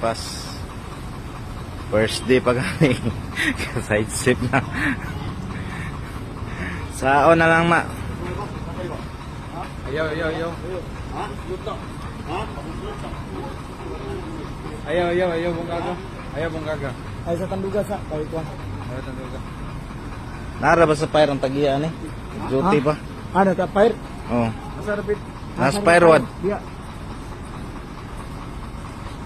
bypass. First day pa kami. Side step na. Sao na lang, ma. Ayaw. Ayaw, bungkaga. Ayaw, bungkaga. Ay sa Tanduga sa Kaikuan. Ayaw, tanduga. Nara ba sa fire ang tagian eh? Duty pa. Ano ta fire? Oh. Masarapit. Nas fire wad. Dia.